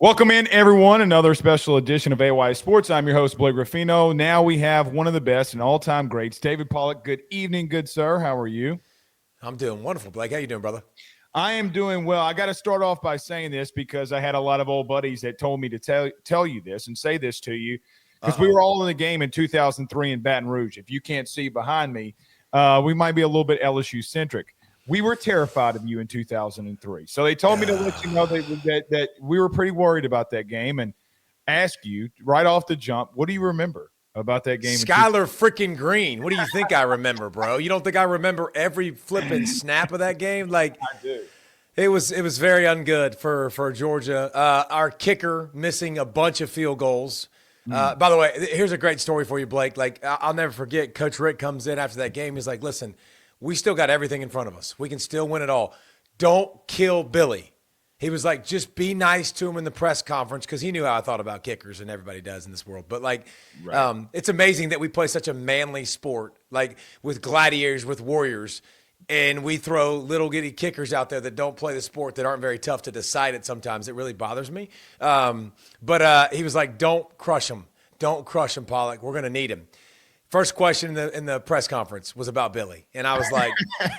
Welcome in, everyone. Another special edition of AYS Sports. I'm your host, Blake Ruffino. Now we have one of the best and all-time greats, David Pollack. Good evening, good sir. How are you? I'm doing wonderful, Blake. How you doing, brother? I am doing well. I got to start off by saying this because I had a lot of old buddies that told me to tell you this and say this to you because we were all in the game in 2003 in Baton Rouge. If you can't see behind me, we might be a little bit LSU-centric. We were terrified of you in 2003. So they told me to let you know that we were pretty worried about that game and ask you right off the jump, what do you remember about that game? Skylar freaking Green. What do you think I remember, bro? You don't think I remember every flipping snap of that game? Like, I do. It was very ungood for Georgia. Our kicker missing a bunch of field goals. By the way, here's a great story for you, Blake. Like, I'll never forget, Coach Rick comes in after that game. He's like, listen, we still got everything in front of us. We can still win it all. Don't kill Billy. He was like, just be nice to him in the press conference because he knew how I thought about kickers, and everybody does in this world. But, like, right. It's amazing that we play such a manly sport, like with gladiators, with warriors, and we throw little giddy kickers out there that don't play the sport, that aren't very tough to decide it sometimes. It really bothers me. But he was like, don't crush him. Don't crush him, Pollack. We're going to need him. First question in the press conference was about Billy, and I was like,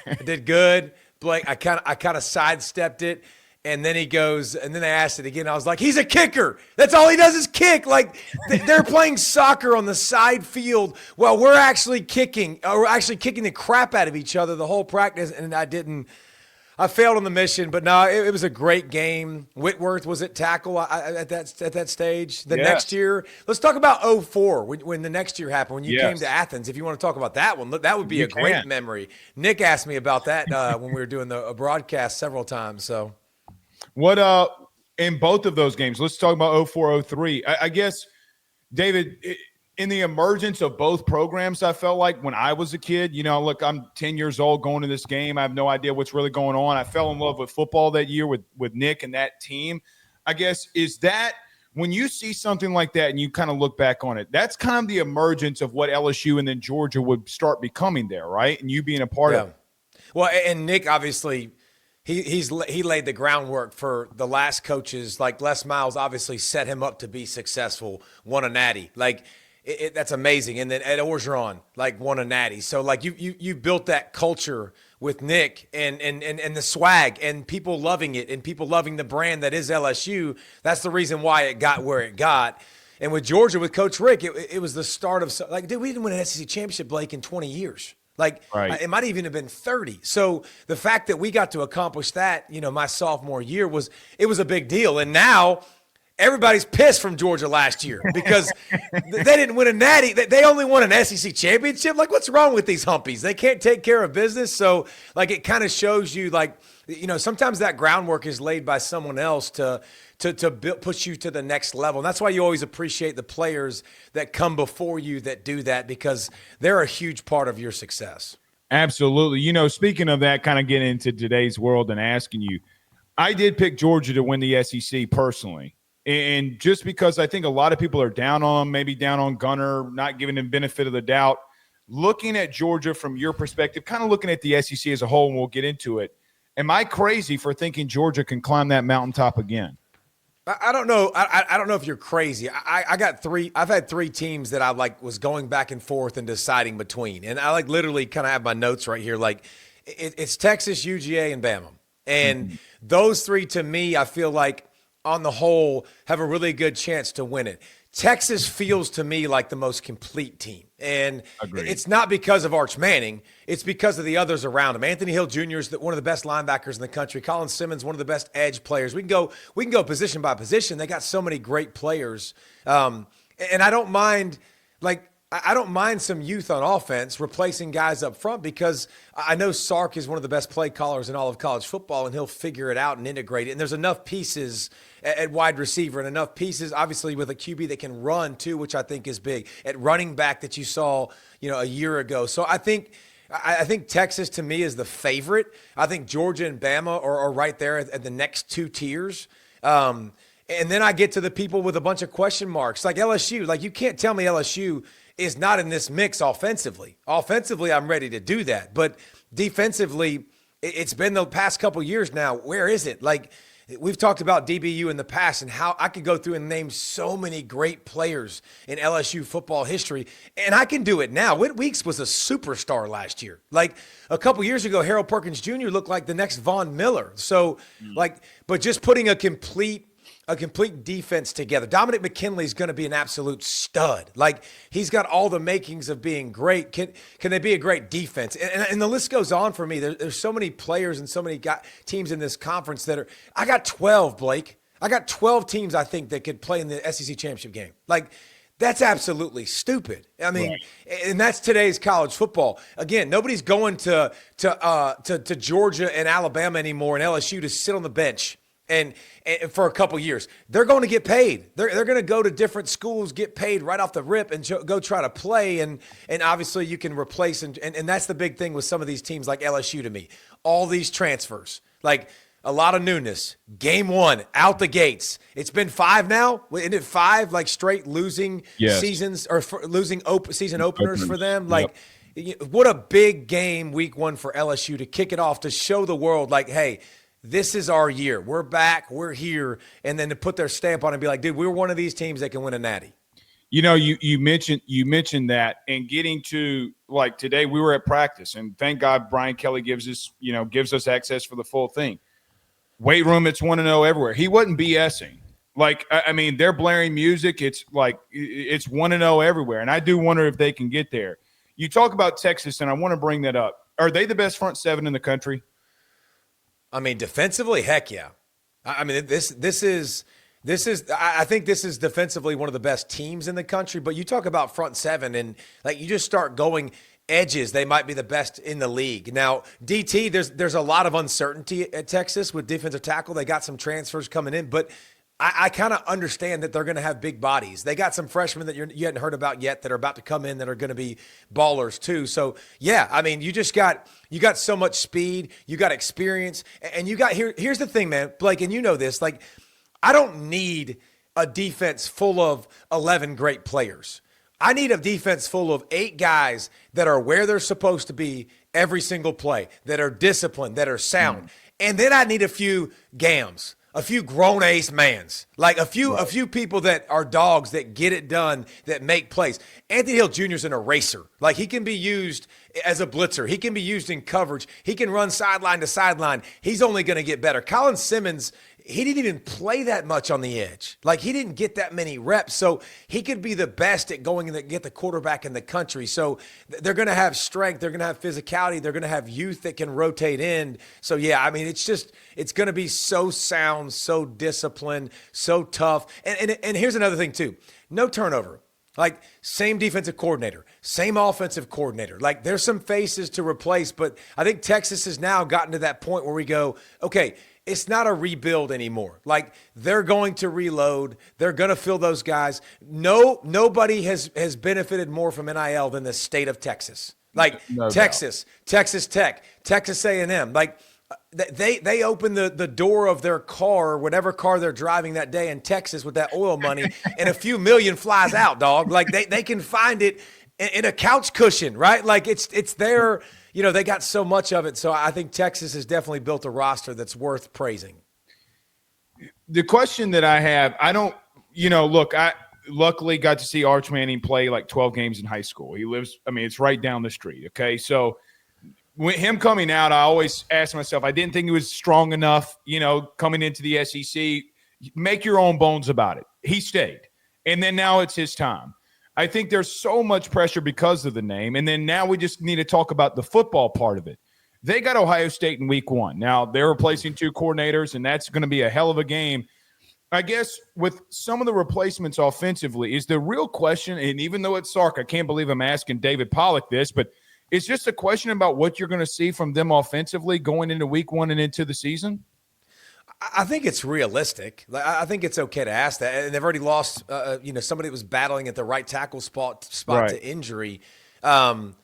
I did good, Blake. I kind of sidestepped it, and then he goes, and then I asked it again. I was like, he's a kicker. That's all he does is kick. Like they're playing soccer on the side field while we're actually kicking the crap out of each other the whole practice, and I failed on the mission, but no, it was a great game. Whitworth was at tackle at that stage. The next year, let's talk about 04, when the next year happened, when you came to Athens. If you want to talk about that one, look, that would be great memory. Nick asked me about that when we were doing a broadcast several times. So, what in both of those games? Let's talk about 04, 03. I guess, David. In the emergence of both programs, I felt like when I was a kid, look, I'm 10 years old going to this game. I have no idea what's really going on. I fell in love with football that year with Nick and that team. I guess, is that when you see something like that and you kind of look back on it, that's kind of the emergence of what LSU and then Georgia would start becoming there, right? And you being a part of it. Well, and Nick, obviously, he laid the groundwork for the last coaches. Like Les Miles obviously set him up to be successful, won a natty. Like, that's amazing. And then Ed Orgeron, like, won a natty. So, like, you built that culture with Nick and the swag and people loving it and people loving the brand that is LSU. That's the reason why it got where it got. And with Georgia, with Coach Rick, it was the start of – like, dude, we didn't win an SEC championship, Blake, in 20 years. Like, right. It might even have been 30. So the fact that we got to accomplish that, my sophomore year it was a big deal. And now – everybody's pissed from Georgia last year because they didn't win a natty. They only won an SEC championship. Like, what's wrong with these humpies? They can't take care of business. So, like, it kind of shows you, like, sometimes that groundwork is laid by someone else to push you to the next level. And that's why you always appreciate the players that come before you that do that, because they're a huge part of your success. Absolutely. Speaking of that, kind of getting into today's world and asking you, I did pick Georgia to win the SEC personally. And just because I think a lot of people are down on him, maybe down on Gunner, not giving him benefit of the doubt, looking at Georgia from your perspective, kind of looking at the SEC as a whole, and we'll get into it. Am I crazy for thinking Georgia can climb that mountaintop again? I don't know. I don't know if you're crazy. I got three. I've had three teams that I was going back and forth and deciding between, and I literally kind of have my notes right here. Like, it's Texas, UGA, and Bama, and those three to me, I feel like, on the whole, have a really good chance to win it. Texas feels to me like the most complete team. And It's not because of Arch Manning. It's because of the others around him. Anthony Hill Jr. is one of the best linebackers in the country. Colin Simmons, one of the best edge players. We can go position by position. They got so many great players. And I don't mind, I don't mind some youth on offense replacing guys up front, because I know Sark is one of the best play callers in all of college football, and he'll figure it out and integrate it. And there's enough pieces at wide receiver and enough pieces, obviously, with a QB that can run too, which I think is big, at running back that you saw, a year ago. So I think Texas, to me, is the favorite. I think Georgia and Bama are right there at the next two tiers. And then I get to the people with a bunch of question marks, like LSU. Like, you can't tell me LSU is not in this mix offensively. Offensively, I'm ready to do that. But defensively, it's been the past couple years now. Where is it? Like, we've talked about DBU in the past and how I could go through and name so many great players in LSU football history, and I can do it now. Whit Weeks was a superstar last year. Like a couple years ago, Harold Perkins Jr. looked like the next Von Miller. So, but just putting a complete defense together. Dominic McKinley is going to be an absolute stud. Like he's got all the makings of being great. Can they be a great defense? And the list goes on for me. There's so many players and so many teams in this conference that are. I got 12, Blake. I got 12 teams I think that could play in the SEC championship game. Like that's absolutely stupid. I mean, right. And that's today's college football. Again, nobody's going to Georgia and Alabama anymore and LSU to sit on the bench. And for a couple years, they're going to get paid. They're going to go to different schools, get paid right off the rip, and go try to play. And obviously, you can replace and that's the big thing with some of these teams like LSU to me. All these transfers, like a lot of newness. Game one out the gates. It's been 5 now. Isn't it 5 like straight losing seasons or losing season openers for them? Like, what a big game week 1 for LSU to kick it off to show the world, like, hey. This is our year. We're back. We're here. And then to put their stamp on it and be like, dude, we're one of these teams that can win a natty. You know, you mentioned that, and getting to like today we were at practice, and thank God Brian Kelly gives us access for the full thing. Weight room, it's 1-0 everywhere. He wasn't BSing. Like, I mean, they're blaring music. It's like it's 1-0 everywhere. And I do wonder if they can get there. You talk about Texas, and I want to bring that up. Are they the best front seven in the country? I mean, defensively, heck yeah. I mean, this is I think this is defensively one of the best teams in the country. But you talk about front seven, and like you just start going edges, they might be the best in the league. Now, DT, there's a lot of uncertainty at Texas with defensive tackle. They got some transfers coming in, but I kind of understand that they're going to have big bodies. They got some freshmen that you hadn't heard about yet that are about to come in that are going to be ballers too. So yeah, I mean, you got so much speed, you got experience, and you got here's the thing, man, Blake, and you know this, like I don't need a defense full of 11 great players. I need a defense full of 8 guys that are where they're supposed to be every single play, that are disciplined, that are sound. And then I need a few gams. A few grown ace mans, like a few people that are dogs that get it done, that make plays. Anthony Hill Jr. is an eraser. Like he can be used as a blitzer. He can be used in coverage. He can run sideline to sideline. He's only going to get better. Colin Simmons, he didn't even play that much on the edge. Like he didn't get that many reps. So he could be the best at going and get the quarterback in the country. So they're going to have strength. They're going to have physicality. They're going to have youth that can rotate in. So yeah, I mean, it's going to be so sound, so disciplined, so tough. And here's another thing too. No turnover. Like same defensive coordinator, same offensive coordinator. Like there's some faces to replace, but I think Texas has now gotten to that point where we go, okay, it's not a rebuild anymore. Like they're going to reload. They're going to fill those guys. Nobody has benefited more from NIL than the state of Texas. Like no Texas, doubt. Texas Tech, Texas A&M. Like they open the door of their car, whatever car they're driving that day in Texas with that oil money, and a few million flies out, dog. Like they can find it in a couch cushion, right? Like it's there. You know, they got so much of it. So I think Texas has definitely built a roster that's worth praising. The question that I have, I luckily got to see Arch Manning play like 12 games in high school. He lives, I mean, it's right down the street. Okay. So with him coming out, I always asked myself, I didn't think he was strong enough, coming into the SEC. Make your own bones about it. He stayed. And then now it's his time. I think there's so much pressure because of the name. And then now we just need to talk about the football part of it. They got Ohio State in week 1. Now they're replacing 2 coordinators, and that's going to be a hell of a game. I guess with some of the replacements offensively is the real question. And even though it's Sark, I can't believe I'm asking David Pollack this, but it's just a question about what you're going to see from them offensively going into week 1 and into the season. I think it's realistic. I think it's okay to ask that. And they've already lost, somebody that was battling at the right tackle spot right. to injury. And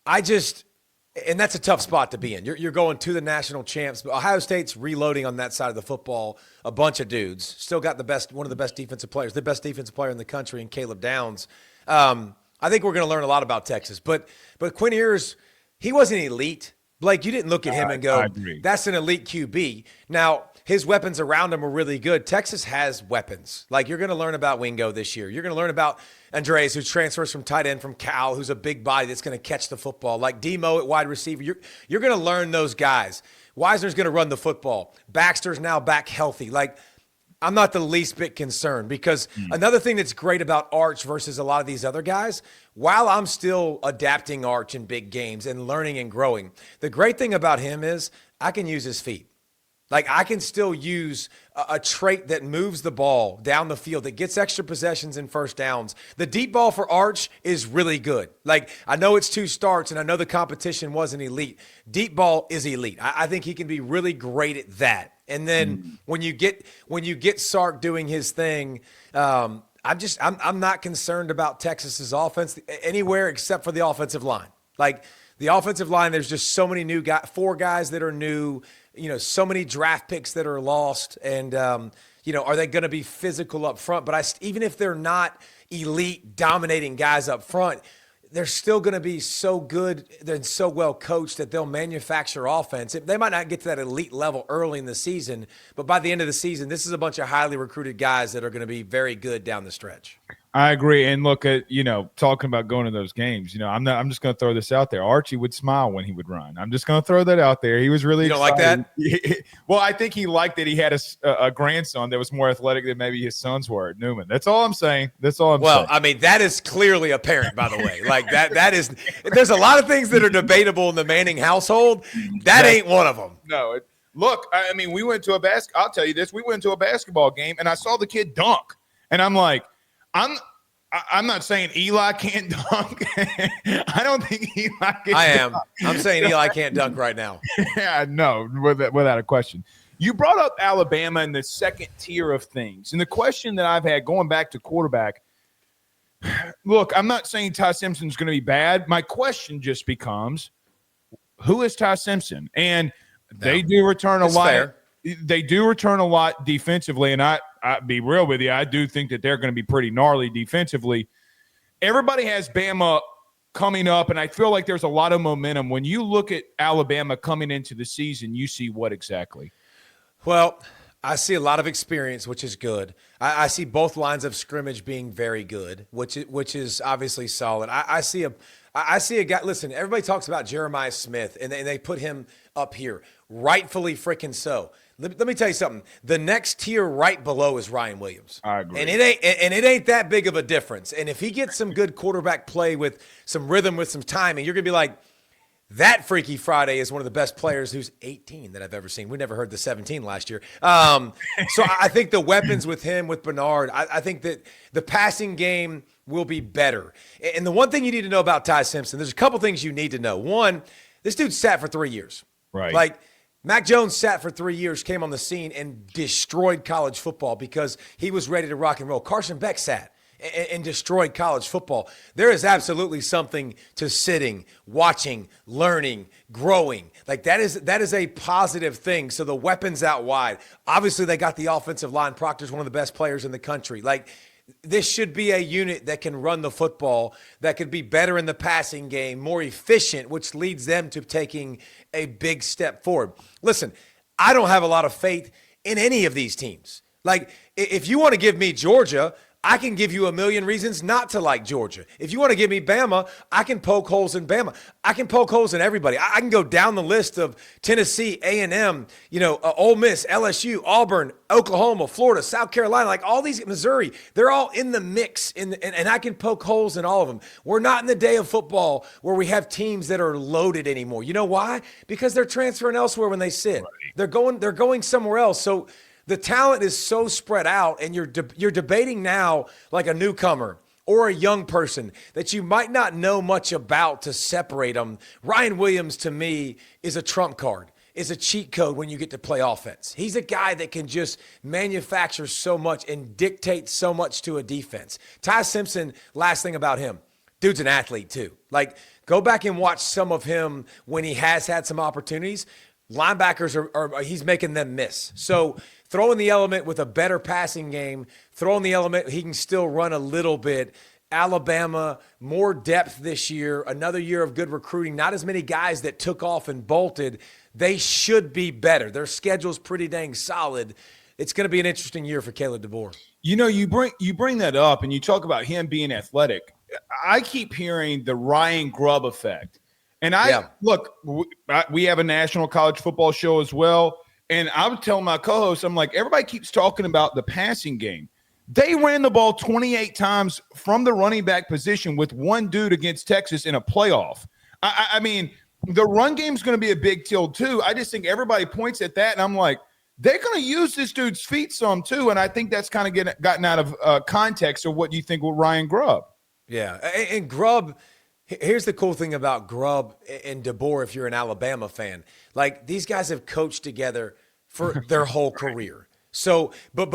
that's a tough spot to be in. You're going to the national champs, but Ohio State's reloading on that side of the football. A bunch of dudes still got one of the best defensive players, the best defensive player in the country, in Caleb Downs. I think we're going to learn a lot about Texas. But Quinn Ewers, he wasn't elite. Blake, you didn't look at him and go, that's an elite QB. Now, his weapons around him are really good. Texas has weapons. Like, you're going to learn about Wingo this year. You're going to learn about Andres, who transfers from tight end from Cal, who's a big body that's going to catch the football. Like Demo at wide receiver. You're going to learn those guys. Wisner's going to run the football. Baxter's now back healthy. Like, I'm not the least bit concerned, because another thing that's great about Arch versus a lot of these other guys, while I'm still adapting Arch in big games and learning and growing, the great thing about him is I can use his feet. Like, I can still use a trait that moves the ball down the field, that gets extra possessions and first downs. The deep ball for Arch is really good. Like, I know it's 2 starts, and I know the competition wasn't elite. Deep ball is elite. I think he can be really great at that. And then when you get Sark doing his thing, I'm not concerned about Texas's offense anywhere except for the offensive line. Like, the offensive line, there's just so many new guys, 4 guys that are new, so many draft picks that are lost. And, are they going to be physical up front? But even if they're not elite dominating guys up front, they're still going to be so good and so well coached that they'll manufacture offense. They might not get to that elite level early in the season, but by the end of the season, this is a bunch of highly recruited guys that are going to be very good down the stretch. I agree. And look at, talking about going to those games, I'm just going to throw this out there. Archie would smile when he would run. I'm just going to throw that out there. He was really excited. Like that? Well, I think he liked that he had a grandson that was more athletic than maybe his sons were at Newman. That's all I'm saying. Well, I mean, that is clearly apparent, by the way. Like, that is – there's a lot of things that are debatable in the Manning household. That ain't one of them. No. Look, I mean, we went to I'll tell you this. We went to a basketball game, and I saw the kid dunk. And I'm like, I'm not saying Eli can't dunk. I don't think Eli can I am. Dunk. I'm saying Eli can't dunk right now. Yeah, no, without a question. You brought up Alabama in the second tier of things. And the question that I've had going back to quarterback, look, I'm not saying Ty Simpson's going to be bad. My question just becomes, who is Ty Simpson? And they do return a lot. Fair. They do return a lot defensively, and I'll be real with you, I do think that they're going to be pretty gnarly defensively. Everybody has Bama coming up, and I feel like there's a lot of momentum. When you look at Alabama coming into the season, you see what exactly? Well, I see a lot of experience, which is good. I see both lines of scrimmage being very good, which is obviously solid. I see a guy. Listen, everybody talks about Jeremiah Smith, and they put him up here, rightfully freaking so. Let me tell you something. The next tier right below is Ryan Williams. I agree. And it ain't that big of a difference. And if he gets some good quarterback play with some rhythm, with some timing, you're going to be like, that Freaky Friday is one of the best players who's 18 that I've ever seen. We never heard the 17 last year. So I think the weapons with him, with Bernard, I think that the passing game will be better. And the one thing you need to know about Ty Simpson, there's a couple things you need to know. One, this dude sat for 3 years. Right. Like, Mac Jones sat for 3 years, came on the scene, and destroyed college football because he was ready to rock and roll. Carson Beck sat and destroyed college football. There is absolutely something to sitting, watching, learning, growing. Like, that is a positive thing. So the weapons out wide. Obviously, they got the offensive line. Proctor's one of the best players in the country. Like, this should be a unit that can run the football, that could be better in the passing game, more efficient, which leads them to taking a big step forward. Listen, I don't have a lot of faith in any of these teams. Like, if you want to give me Georgia, I can give you a million reasons not to like Georgia. If you want to give me Bama, I can poke holes in Bama. I can poke holes in everybody. I can go down the list of Tennessee, A&M, Ole Miss, LSU, Auburn, Oklahoma, Florida, South Carolina, like all these, Missouri. They're all in the mix, and I can poke holes in all of them. We're not in the day of football where we have teams that are loaded anymore. You know why? Because they're transferring elsewhere when they sit. Right. They're going somewhere else. So the talent is so spread out, and you're debating now like a newcomer or a young person that you might not know much about to separate them. Ryan Williams, to me, is a trump card, is a cheat code when you get to play offense. He's a guy that can just manufacture so much and dictate so much to a defense. Ty Simpson, last thing about him, dude's an athlete too. Like, go back and watch some of him when he has had some opportunities. Linebackers he's making them miss. So throw in the element with a better passing game, throw in the element he can still run a little bit, Alabama, more depth this year, another year of good recruiting, not as many guys that took off and bolted. They should be better. Their schedule's pretty dang solid. It's going to be an interesting year for Caleb DeBoer. You know, you bring that up and you talk about him being athletic. I keep hearing the Ryan Grubb effect. And look, we have a national college football show as well. And I'm telling my co-host, I'm like, everybody keeps talking about the passing game. They ran the ball 28 times from the running back position with one dude against Texas in a playoff. I mean, the run game is going to be a big deal too. I just think everybody points at that, and I'm like, they're going to use this dude's feet some too, and I think that's kind of gotten out of context of what you think with Ryan Grubb. Yeah, and Grubb, here's the cool thing about Grubb and DeBoer if you're an Alabama fan. Like, these guys have coached together for their whole career. So, but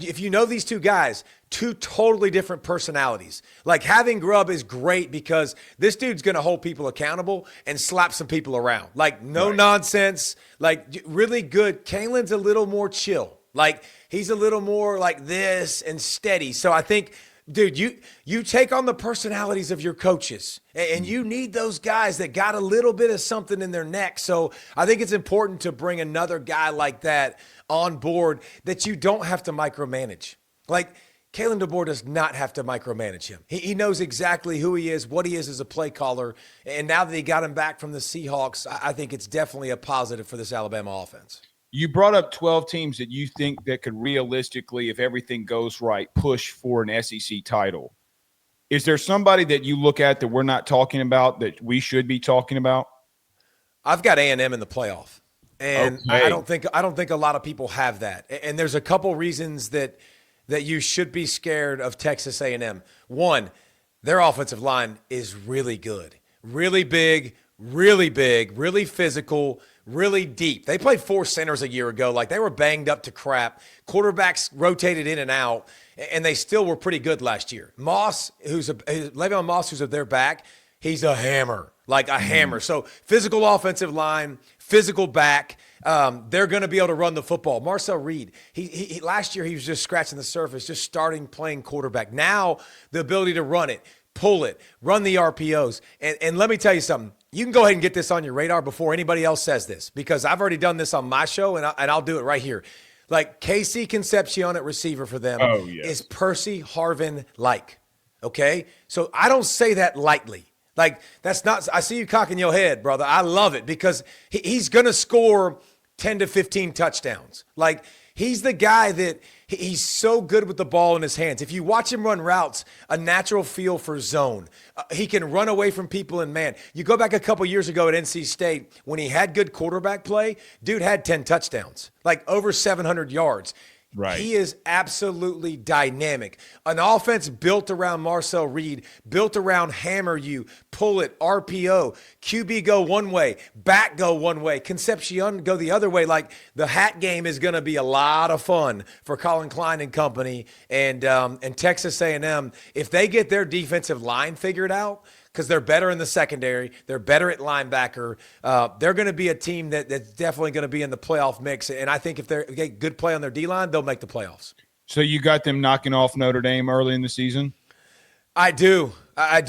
if you know these two guys, two totally different personalities. Like, having Grubb is great because this dude's going to hold people accountable and slap some people around. Like, no nonsense, like really good. Kalen's a little more chill. Like, he's a little more like this and steady. So I think, dude, you take on the personalities of your coaches, and you need those guys that got a little bit of something in their neck. So I think it's important to bring another guy like that on board that you don't have to micromanage. Like, Kalen DeBoer does not have to micromanage him. He knows exactly who he is, what he is as a play caller, and now that he got him back from the Seahawks, I think it's definitely a positive for this Alabama offense. You brought up 12 teams that you think that could realistically, if everything goes right, push for an SEC title. Is there somebody that you look at that we're not talking about that we should be talking about? I've got A&M in the playoff. And okay. I don't think a lot of people have that. And there's a couple reasons that you should be scared of Texas A&M. One, their offensive line is really good, really big, really physical, really deep. They played 4 centers a year ago. Like, they were banged up to crap. Quarterbacks rotated in and out, and they still were pretty good last year. Le'Veon Moss, who's at their back, he's a hammer, like a hammer. So physical offensive line, physical back. They're going to be able to run the football. Marcel Reed, he last year he was just scratching the surface, just starting playing quarterback. Now the ability to run it, pull it, run the RPOs. And let me tell you something. You can go ahead and get this on your radar before anybody else says this, because I've already done this on my show, and I'll do it right here. Like, Casey Concepcion at receiver for them is Percy Harvin-like, okay? So I don't say that lightly. Like, that's not – I see you cocking your head, brother. I love it because he's going to score 10 to 15 touchdowns. Like, he's the guy that he's so good with the ball in his hands. If you watch him run routes, a natural feel for zone. He can run away from people in man. You go back a couple years ago at NC State when he had good quarterback play, dude had 10 touchdowns, like over 700 yards. Right. He is absolutely dynamic. An offense built around Marcel Reed, built around hammer you, pull it, RPO, QB go one way, back go one way, Concepcion go the other way. Like, the hat game is going to be a lot of fun for Colin Klein and company and Texas A&M. If they get their defensive line figured out, because they're better in the secondary, they're better at linebacker. They're going to be a team that's definitely going to be in the playoff mix. And I think if they get good play on their D-line, they'll make the playoffs. So you got them knocking off Notre Dame early in the season? I do. I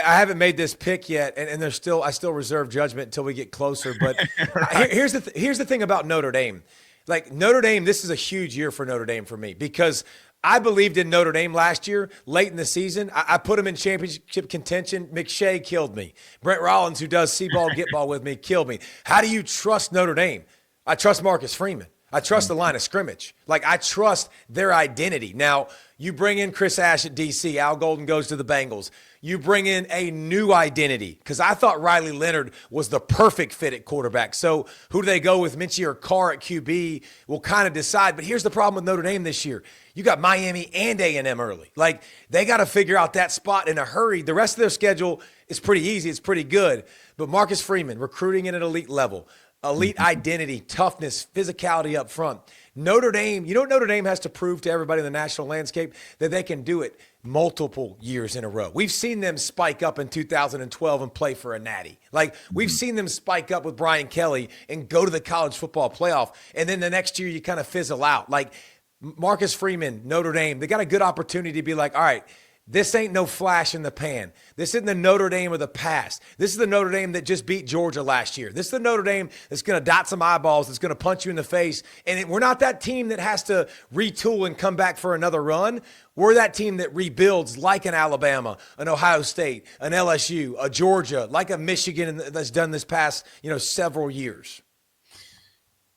haven't made this pick yet, and I still reserve judgment until we get closer. But right. here's the thing about Notre Dame. Like, Notre Dame, this is a huge year for Notre Dame for me because I believed in Notre Dame last year, late in the season. I put them in championship contention. McShay killed me. Brent Rollins, who does see-ball, get-ball with me, killed me. How do you trust Notre Dame? I trust Marcus Freeman. I trust the line of scrimmage. Like, I trust their identity. Now, you bring in Chris Ash at DC. Al Golden goes to the Bengals. You bring in a new identity because I thought Riley Leonard was the perfect fit at quarterback. So who do they go with, Minchie or Carr at QB? We'll kind of decide. But here's the problem with Notre Dame this year. You got Miami and A&M early. Like, they got to figure out that spot in a hurry. The rest of their schedule is pretty easy. It's pretty good. But Marcus Freeman, recruiting at an elite level. Elite identity, toughness, physicality up front. Notre Dame, you know what Notre Dame has to prove to everybody in the national landscape? That they can do it multiple years in a row. We've seen them spike up in 2012 and play for a natty. Like, we've seen them spike up with Brian Kelly and go to the college football playoff. And then the next year you kind of fizzle out. Like, Marcus Freeman, Notre Dame, they got a good opportunity to be like, all right, This ain't no flash in the pan. This isn't the Notre Dame of the past. This is the Notre Dame that just beat Georgia last year. This is the Notre Dame that's going to dot some eyeballs, that's going to punch you in the face. And we're not that team that has to retool and come back for another run. We're that team that rebuilds like an Alabama, an Ohio State, an LSU, a Georgia, like a Michigan that's done this past, several years.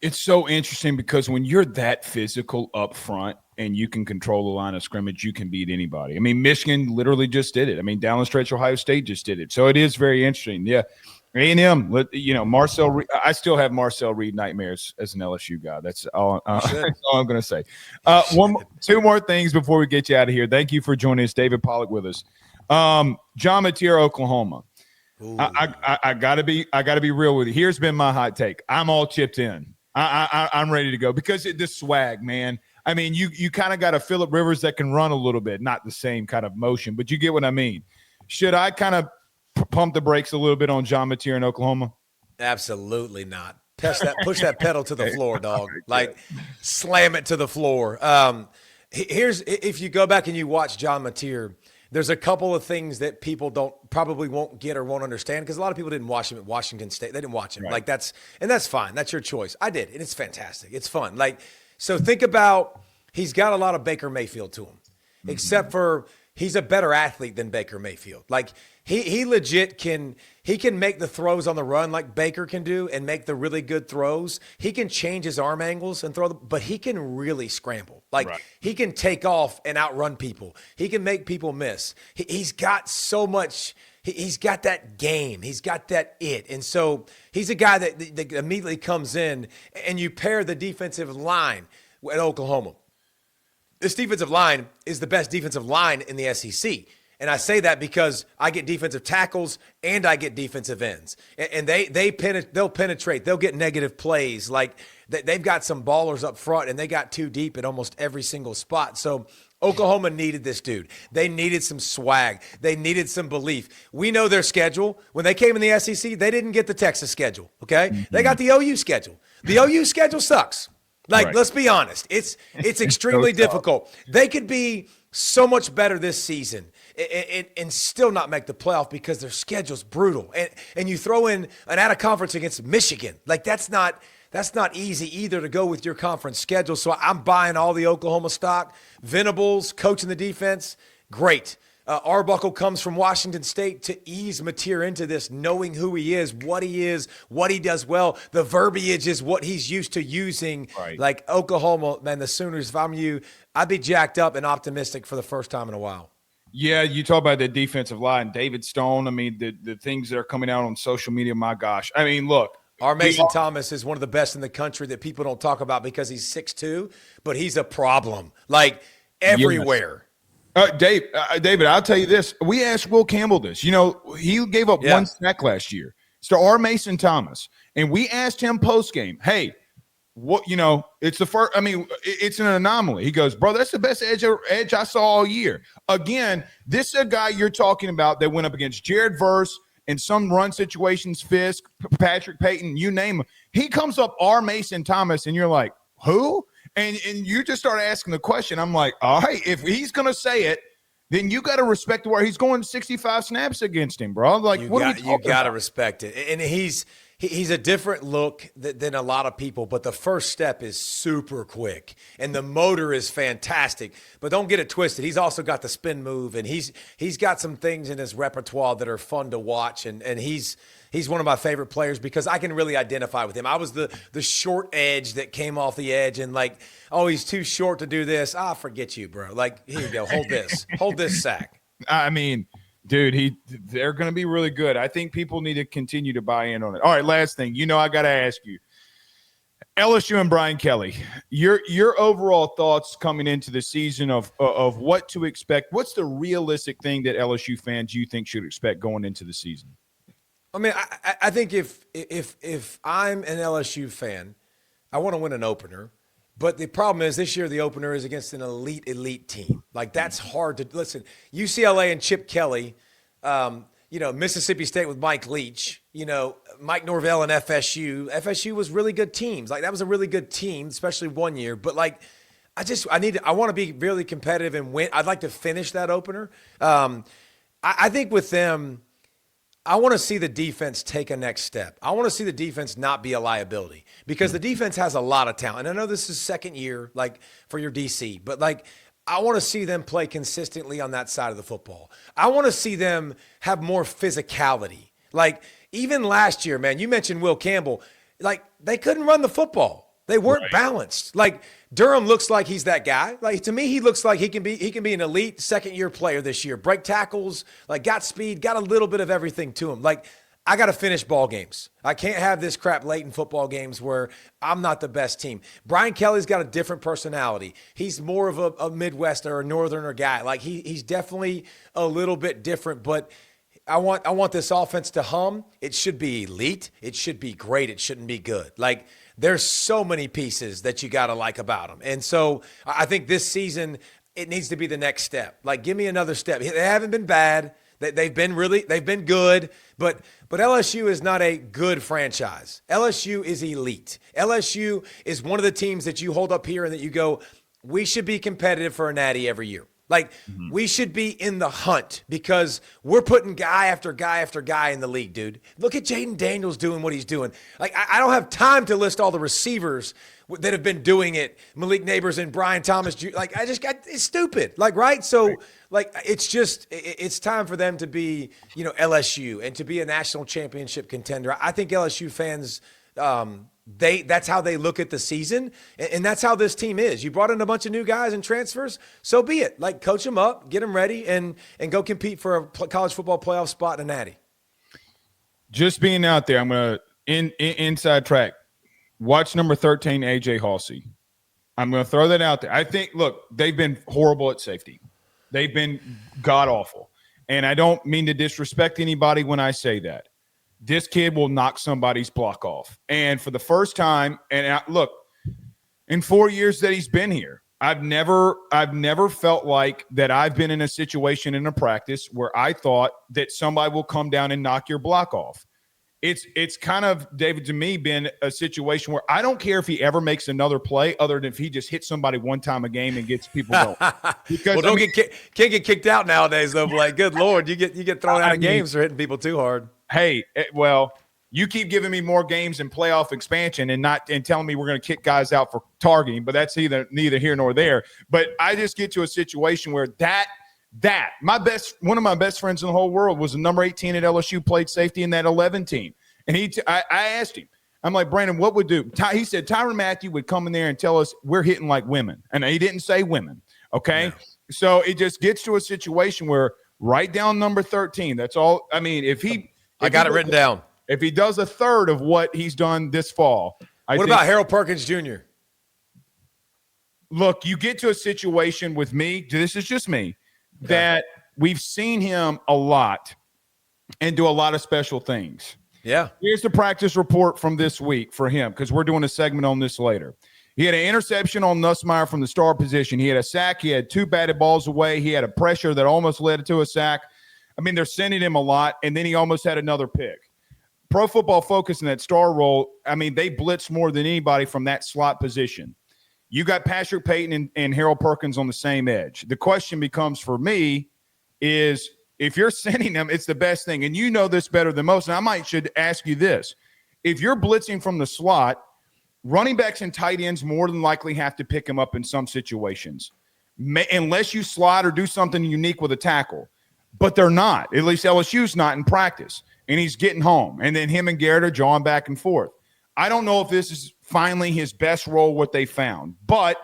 It's so interesting because when you're that physical up front and you can control the line of scrimmage, you can beat anybody. I mean, Michigan literally just did it. I mean, down the stretch, Ohio State just did it. So it is very interesting. Yeah. A&M, Marcel, I still have Marcel Reed nightmares as an LSU guy. That's all, that's all I'm going to say. Two more things before we get you out of here. Thank you for joining us, David Pollack, with us. John Mateer, Oklahoma. I gotta be real with you. Here's been my hot take. I'm all chipped in. I'm ready to go because the swag, man. I mean, you kind of got a Phillip Rivers that can run a little bit, not the same kind of motion, but you get what I mean. Should I kind of pump the brakes a little bit on John Mateer in Oklahoma? Absolutely not. Push that pedal to the floor, dog. Like slam it to the floor. If you go back and you watch John Mateer, there's a couple of things that people probably won't get or won't understand because a lot of people didn't watch him at Washington State. They didn't watch him. Right. That's fine. That's your choice. I did, and it's fantastic. It's fun. So think about he's got a lot of Baker Mayfield to him, except for he's a better athlete than Baker Mayfield. He legit can make the throws on the run like Baker can do and make the really good throws. He can change his arm angles and throw but he can really scramble. He can take off and outrun people. He can make people miss. He's got so much. He's got that game. He's got that it. And so he's a guy that immediately comes in and you pair the defensive line at Oklahoma. This defensive line is the best defensive line in the SEC. And I say that because I get defensive tackles and I get defensive ends. And they'll penetrate. They'll get negative plays. They've got some ballers up front and they got too deep at almost every single spot. So Oklahoma needed this dude. They needed some swag. They needed some belief. We know their schedule. When they came in the SEC, they didn't get the Texas schedule, okay? Mm-hmm. They got the OU schedule. The OU schedule sucks. Let's be honest. It's extremely difficult. They could be so much better this season and still not make the playoff because their schedule's brutal. And you throw in an out-of-conference against Michigan. That's not easy either to go with your conference schedule. So I'm buying all the Oklahoma stock. Venables, coaching the defense, great. Arbuckle comes from Washington State to ease Mateer into this, knowing who he is, what he does well. The verbiage is what he's used to using. Right. Oklahoma, man, the Sooners, if I'm you, I'd be jacked up and optimistic for the first time in a while. Yeah, you talk about the defensive line. David Stone, I mean, the things that are coming out on social media, my gosh. I mean, look. Our Mason Thomas is one of the best in the country that people don't talk about because he's 6'2", but he's a problem, everywhere. Yes. David, I'll tell you this. We asked Will Campbell this. He gave up one sack last year. It's to our Mason Thomas. And we asked him post-game, hey, it's the first – I mean, it's an anomaly. He goes, bro, that's the best edge I saw all year. Again, this is a guy you're talking about that went up against Jared Verse in some run situations, Fisk, Patrick Payton, you name him. He comes up our Mason Thomas, and you're like, who? And you just start asking the question. I'm like, all right, if he's going to say it, then you got to respect where he's going 65 snaps against him, bro. You got to respect it. And he's a different look than a lot of people, but the first step is super quick, and the motor is fantastic. But don't get it twisted. He's also got the spin move, and he's got some things in his repertoire that are fun to watch, and he's one of my favorite players because I can really identify with him. I was the short edge that came off the edge and he's too short to do this. Forget you, bro. Here you go. Hold this sack. I mean, dude, they're going to be really good. I think people need to continue to buy in on it. All right, last thing. I got to ask you, LSU and Brian Kelly, your overall thoughts coming into the season of what to expect. What's the realistic thing that LSU fans you think should expect going into the season? I mean, I think if I'm an LSU fan, I want to win an opener. But the problem is this year the opener is against an elite team. That's hard to – listen, UCLA and Chip Kelly, Mississippi State with Mike Leach, Mike Norvell and FSU. FSU was really good teams. That was a really good team, especially one year. But, I want to be really competitive and win. I'd like to finish that opener. I think with them, I want to see the defense take a next step. I want to see the defense not be a liability because the defense has a lot of talent. And I know this is second year, like for your DC, but like I want to see them play consistently on that side of the football. I want to see them have more physicality. Like even last year, man, you mentioned Will Campbell. Like they couldn't run the football. They weren't balanced. Like Durham looks like he's that guy. Like to me, he looks like he can be an elite second-year player this year. Break tackles, like got speed, got a little bit of everything to him. Like I got to finish ball games. I can't have this crap late in football games where I'm not the best team. Brian Kelly's got a different personality. He's more of a Midwesterner or a Northerner guy. Like he's definitely a little bit different, but I want this offense to hum. It should be elite. It should be great. It shouldn't be good. Like there's so many pieces that you got to like about them. And so I think this season it needs to be the next step. Like give me another step. They haven't been bad. They've been good, but LSU is not a good franchise. LSU is elite. LSU is one of the teams that you hold up here and that you go, we should be competitive for a natty every year. Like we should be in the hunt because we're putting guy after guy after guy in the league, dude. Look at Jaden Daniels doing what he's doing. Like I don't have time to list all the receivers that have been doing it. Malik Neighbors and Brian Thomas. Like it's stupid. Like, right. So like, it's time for them to be, LSU and to be a national championship contender. I think LSU fans, that's how they look at the season, and that's how this team is. You brought in a bunch of new guys and transfers, so be it. Like coach them up, get them ready, and go compete for a college football playoff spot in a natty. Just being out there, I'm gonna inside track. Watch number 13, AJ Halsey. I'm gonna throw that out there. I think, look, they've been horrible at safety. They've been god awful, and I don't mean to disrespect anybody when I say that. This kid will knock somebody's block off. And for the first time, look, in 4 years that he's been here, I've never felt like that I've been in a situation in a practice where I thought that somebody will come down and knock your block off. It's kind of, David, to me, been a situation where I don't care if he ever makes another play other than if he just hits somebody one time a game and gets people going. Because can't get kicked out nowadays, though. Like, good Lord, you get thrown out of games for hitting people too hard. Hey, well, you keep giving me more games in playoff expansion and telling me we're going to kick guys out for targeting, but that's neither here nor there. But I just get to a situation where one of my best friends in the whole world was the number 18 at LSU, played safety in that 11 team. And I asked him, I'm like, Brandon, what would do? He said Tyrann Mathieu would come in there and tell us we're hitting like women. And he didn't say women. Okay. No. So it just gets to a situation where write down number 13. That's all. I mean, I got it written down. If he does a third of what he's done this fall. What about Harold Perkins Jr.? Look, you get to a situation with me, this is just me, that we've seen him a lot and do a lot of special things. Yeah. Here's the practice report from this week for him because we're doing a segment on this later. He had an interception on Nussmeier from the star position. He had a sack. He had 2 batted balls away. He had a pressure that almost led to a sack. I mean, they're sending him a lot, and then he almost had another pick. Pro Football Focus in that star role, I mean, they blitz more than anybody from that slot position. You got Patrick Payton and Harold Perkins on the same edge. The question becomes for me is if you're sending them, it's the best thing. And you know this better than most. And should ask you this. If you're blitzing from the slot, running backs and tight ends more than likely have to pick him up in some situations, unless you slide or do something unique with a tackle. But they're not. At least LSU's not in practice. And he's getting home. And then him and Garrett are jawing back and forth. I don't know if this is finally his best role, what they found. But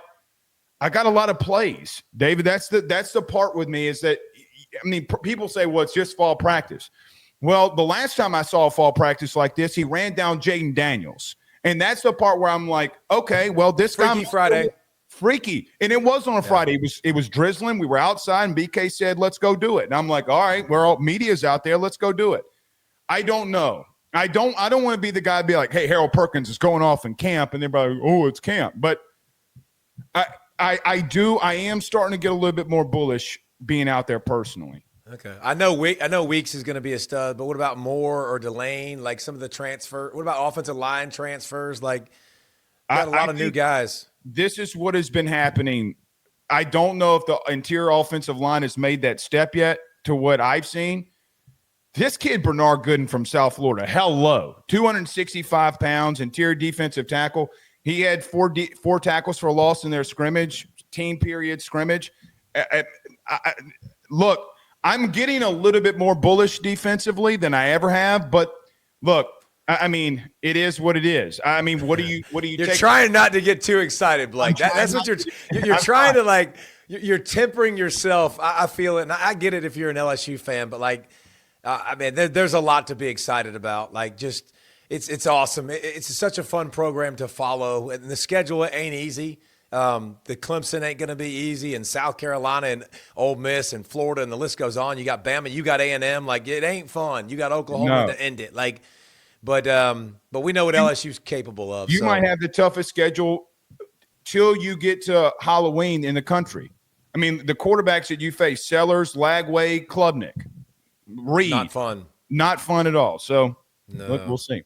I got a lot of plays. David, that's the part with me is that, I mean, people say, well, it's just fall practice. Well, the last time I saw a fall practice like this, he ran down Jaden Daniels. And that's the part where I'm like, okay, well, this Freaky Friday. Freaky. And it was on a Friday. It was drizzling. We were outside, and BK said, let's go do it. And I'm like, all right, media's out there. Let's go do it. I don't know. I don't want to be the guy to be like, hey, Harold Perkins is going off in camp. And everybody, oh, it's camp. But I am starting to get a little bit more bullish being out there personally. Okay. I know Weeks is going to be a stud, but what about Moore or Delane? Like some of the transfer. What about offensive line transfers? Like got a lot of new guys. this is what has been happening. I don't know if the interior offensive line has made that step yet to what I've seen. This kid, Bernard Gooden from South Florida, 265 pounds, interior defensive tackle. He had four tackles for a loss in their scrimmage, team period scrimmage. Look, I'm getting a little bit more bullish defensively than I ever have, but look, I mean, it is what it is. I mean, what do you? You're trying not to get too excited, Blake. That's what you're trying to like. You're tempering yourself. I feel it, and I get it if you're an LSU fan, but like, I mean, there's a lot to be excited about. Like, just it's awesome. It's such a fun program to follow, and the schedule ain't easy. The Clemson ain't going to be easy, and South Carolina and Ole Miss and Florida, and the list goes on. You got Bama, you got A&M. Like, it ain't fun. You got Oklahoma to end it. Like, but we know what LSU's capable of. You might have the toughest schedule till you get to Halloween in the country. I mean, the quarterbacks that you face: Sellers, Lagway, Klubnik, Reed. Not fun at all. So look, we'll see.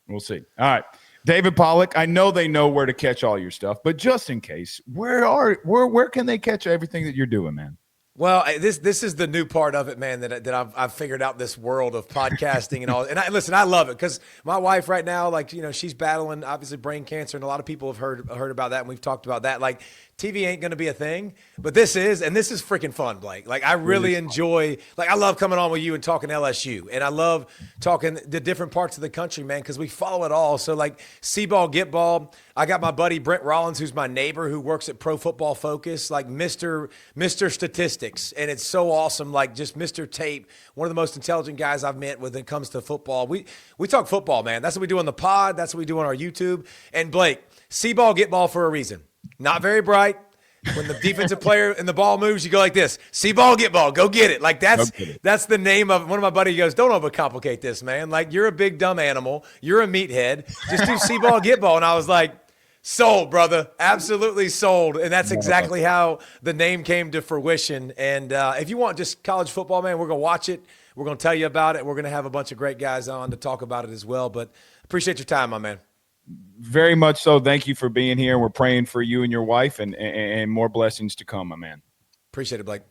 We'll see. All right. David Pollack, I know they know where to catch all your stuff, but just in case, where can they catch everything that you're doing, man? Well, this is the new part of it, man, that I've figured out this world of podcasting and all. And I love it because my wife right now, like, you know, she's battling obviously brain cancer, and a lot of people have heard about that, and we've talked about that. Like, TV ain't going to be a thing, but this is freaking fun, Blake. Like, I really enjoy, like, I love coming on with you and talking LSU, and I love talking the different parts of the country, man, because we follow it all. So, like, see ball, get ball. I got my buddy Brent Rollins, who's my neighbor, who works at Pro Football Focus, like Mr. Statistics, and it's so awesome. Like, just Mr. Tape, one of the most intelligent guys I've met when it comes to football. We talk football, man. That's what we do on the pod. That's what we do on our YouTube. And Blake, see ball, get ball for a reason. Not very bright. When the defensive player and the ball moves, you go like this: see ball, get ball, go get it. Like, that's the name of it. One of my buddies goes, "Don't overcomplicate this, man. Like, you're a big dumb animal. You're a meathead. Just do see ball, get ball." And I was like, sold, brother. Absolutely sold. And that's exactly how the name came to fruition. And if you want just college football, man, we're going to watch it. We're going to tell you about it. We're going to have a bunch of great guys on to talk about it as well. But appreciate your time, my man. Very much so. Thank you for being here. We're praying for you and your wife, and more blessings to come, my man. Appreciate it, Blake.